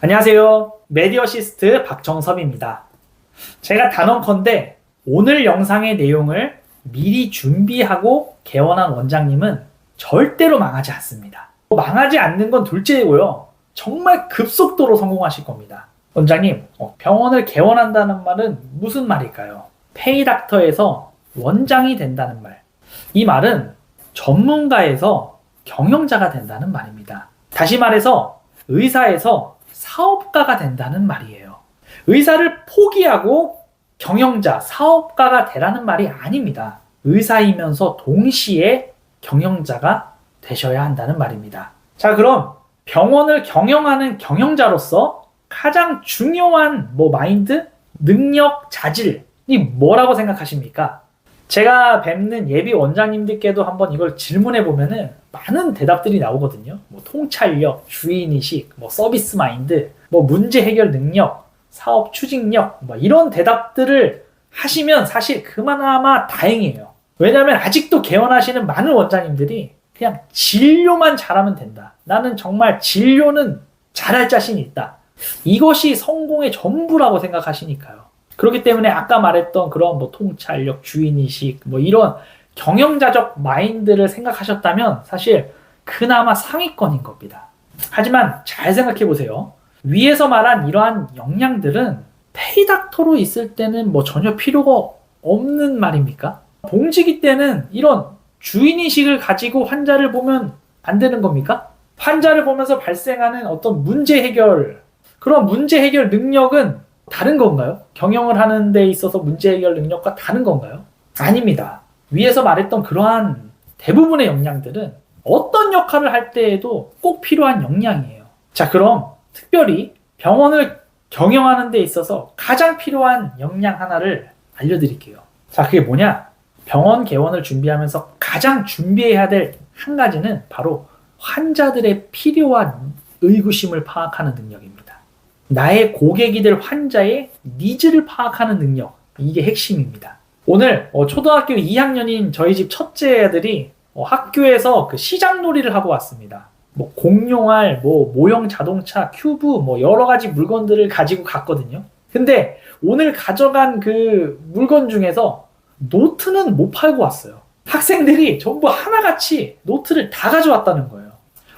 안녕하세요. 메디어시스트 박정섭입니다. 제가 단언컨대 오늘 영상의 내용을 미리 준비하고 개원한 원장님은 절대로 망하지 않습니다. 망하지 않는 건 둘째고요. 정말 급속도로 성공하실 겁니다. 원장님, 병원을 개원한다는 말은 무슨 말일까요? 페이닥터에서 원장이 된다는 말. 이 말은 전문가에서 경영자가 된다는 말입니다. 다시 말해서 의사에서 사업가가 된다는 말이에요. 의사를 포기하고 경영자, 사업가가 되라는 말이 아닙니다. 의사이면서 동시에 경영자가 되셔야 한다는 말입니다. 자, 그럼 병원을 경영하는 경영자로서 가장 중요한 마인드, 능력, 자질이 뭐라고 생각하십니까? 제가 뵙는 예비 원장님들께도 한번 이걸 질문해 보면은 많은 대답들이 나오거든요. 통찰력, 주인의식, 서비스 마인드, 문제 해결 능력, 사업 추진력, 이런 대답들을 하시면 사실 그나마 다행이에요. 왜냐하면 아직도 개원하시는 많은 원장님들이 그냥 진료만 잘하면 된다. 나는 정말 진료는 잘할 자신이 있다. 이것이 성공의 전부라고 생각하시니까요. 그렇기 때문에 아까 말했던 그런 통찰력, 주인의식, 이런 경영자적 마인드를 생각하셨다면 사실 그나마 상위권인 겁니다. 하지만 잘 생각해 보세요. 위에서 말한 이러한 역량들은 페이닥터로 있을 때는 전혀 필요가 없는 말입니까? 봉지기 때는 이런 주인의식을 가지고 환자를 보면 안 되는 겁니까? 환자를 보면서 발생하는 어떤 문제 해결, 그런 문제 해결 능력은 다른 건가요? 경영을 하는 데 있어서 문제 해결 능력과 다른 건가요? 아닙니다. 위에서 말했던 그러한 대부분의 역량들은 어떤 역할을 할 때에도 꼭 필요한 역량이에요. 자, 그럼 특별히 병원을 경영하는 데 있어서 가장 필요한 역량 하나를 알려드릴게요. 자, 그게 뭐냐? 병원 개원을 준비하면서 가장 준비해야 될 한 가지는 바로 환자들의 필요한 의구심을 파악하는 능력입니다. 나의 고객이 될 환자의 니즈를 파악하는 능력, 이게 핵심입니다. 오늘 초등학교 2학년인 저희 집 첫째 아들이 학교에서 그 시장놀이를 하고 왔습니다. 공룡알, 모형 자동차, 큐브, 여러 가지 물건들을 가지고 갔거든요. 근데 오늘 가져간 그 물건 중에서 노트는 못 팔고 왔어요. 학생들이 전부 하나같이 노트를 다 가져왔다는 거예요.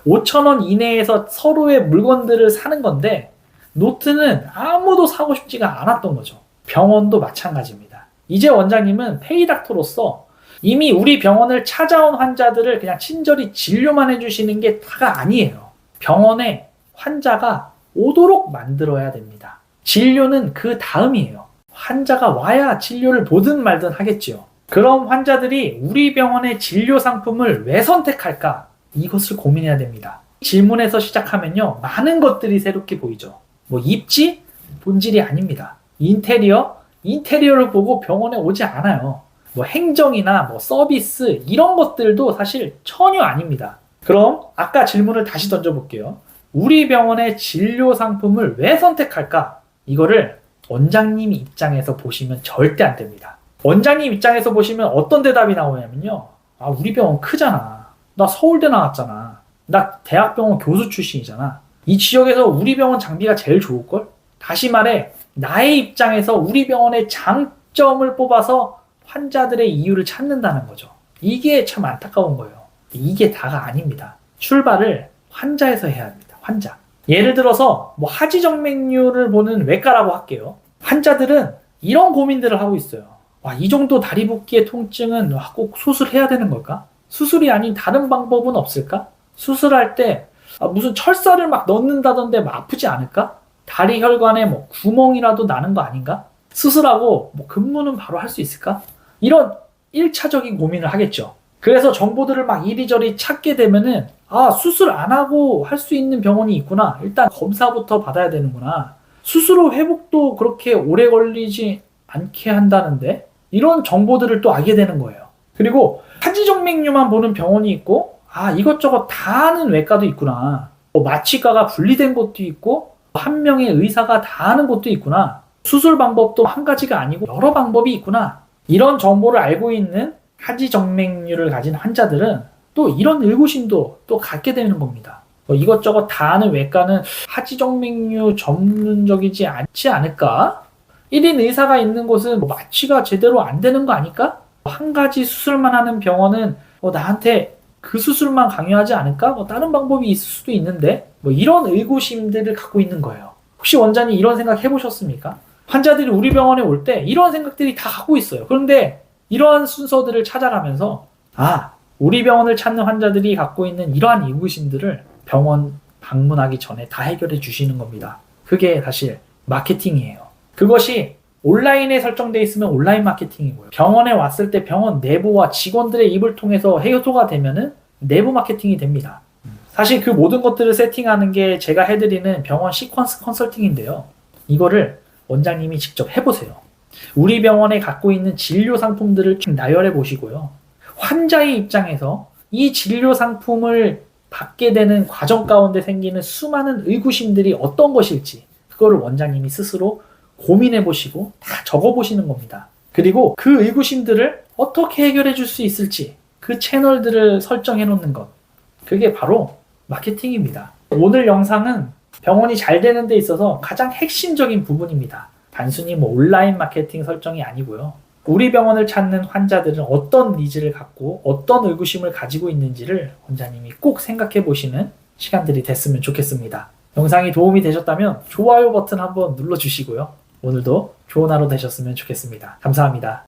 5,000원 이내에서 서로의 물건들을 사는 건데 노트는 아무도 사고 싶지가 않았던 거죠. 병원도 마찬가지입니다. 이제 원장님은 페이닥터로서 이미 우리 병원을 찾아온 환자들을 그냥 친절히 진료만 해주시는 게 다가 아니에요. 병원에 환자가 오도록 만들어야 됩니다. 진료는 그 다음이에요. 환자가 와야 진료를 보든 말든 하겠죠. 그럼 환자들이 우리 병원의 진료 상품을 왜 선택할까? 이것을 고민해야 됩니다. 질문에서 시작하면요, 많은 것들이 새롭게 보이죠. 입지? 본질이 아닙니다. 인테리어를 보고 병원에 오지 않아요. 행정이나 서비스 이런 것들도 사실 전혀 아닙니다. 그럼 아까 질문을 다시 던져볼게요. 우리 병원의 진료 상품을 왜 선택할까? 이거를 원장님 입장에서 보시면 절대 안 됩니다. 원장님 입장에서 보시면 어떤 대답이 나오냐면요. 우리 병원 크잖아. 나 서울대 나왔잖아. 나 대학병원 교수 출신이잖아. 이 지역에서 우리 병원 장비가 제일 좋을걸? 다시 말해, 나의 입장에서 우리 병원의 장점을 뽑아서 환자들의 이유를 찾는다는 거죠. 이게 참 안타까운 거예요. 이게 다가 아닙니다. 출발을 환자에서 해야 합니다. 환자. 예를 들어서 하지정맥류를 보는 외과라고 할게요. 환자들은 이런 고민들을 하고 있어요. 이 정도 다리 붓기의 통증은 꼭 수술해야 되는 걸까? 수술이 아닌 다른 방법은 없을까? 수술할 때 무슨 철사를 막 넣는다던데 아프지 않을까? 다리 혈관에 구멍이라도 나는 거 아닌가? 수술하고 근무는 바로 할 수 있을까? 이런 1차적인 고민을 하겠죠. 그래서 정보들을 막 이리저리 찾게 되면은 수술 안 하고 할 수 있는 병원이 있구나. 일단 검사부터 받아야 되는구나. 수술 후 회복도 그렇게 오래 걸리지 않게 한다는데 이런 정보들을 또 알게 되는 거예요. 그리고 하지정맥류만 보는 병원이 있고 이것저것 다 하는 외과도 있구나. 마취과가 분리된 곳도 있고 한 명의 의사가 다 하는 곳도 있구나. 수술 방법도 한 가지가 아니고 여러 방법이 있구나. 이런 정보를 알고 있는 하지정맥류를 가진 환자들은 또 이런 의구심도 또 갖게 되는 겁니다. 이것저것 다 아는 외과는 하지정맥류 전문적이지 않지 않을까? 1인 의사가 있는 곳은 마취가 제대로 안 되는 거 아닐까? 한 가지 수술만 하는 병원은 나한테 그 수술만 강요하지 않을까? 다른 방법이 있을 수도 있는데 이런 의구심들을 갖고 있는 거예요. 혹시 원장님 이런 생각 해보셨습니까? 환자들이 우리 병원에 올 때 이런 생각들이 다 갖고 있어요. 그런데 이러한 순서들을 찾아가면서 우리 병원을 찾는 환자들이 갖고 있는 이러한 의구심들을 병원 방문하기 전에 다 해결해 주시는 겁니다. 그게 사실 마케팅이에요. 그것이 온라인에 설정되어 있으면 온라인 마케팅이고요. 병원에 왔을 때 병원 내부와 직원들의 입을 통해서 해소가 되면은 내부 마케팅이 됩니다. 사실 그 모든 것들을 세팅하는 게 제가 해드리는 병원 시퀀스 컨설팅인데요. 이거를 원장님이 직접 해보세요. 우리 병원에 갖고 있는 진료 상품들을 좀 나열해 보시고요. 환자의 입장에서 이 진료 상품을 받게 되는 과정 가운데 생기는 수많은 의구심들이 어떤 것일지 그거를 원장님이 스스로 고민해 보시고 다 적어 보시는 겁니다. 그리고 그 의구심들을 어떻게 해결해 줄 수 있을지 그 채널들을 설정해 놓는 것, 그게 바로 마케팅입니다. 오늘 영상은 병원이 잘 되는 데 있어서 가장 핵심적인 부분입니다. 단순히 온라인 마케팅 설정이 아니고요. 우리 병원을 찾는 환자들은 어떤 니즈를 갖고 어떤 의구심을 가지고 있는지를 원장님이 꼭 생각해 보시는 시간들이 됐으면 좋겠습니다. 영상이 도움이 되셨다면 좋아요 버튼 한번 눌러주시고요. 오늘도 좋은 하루 되셨으면 좋겠습니다. 감사합니다.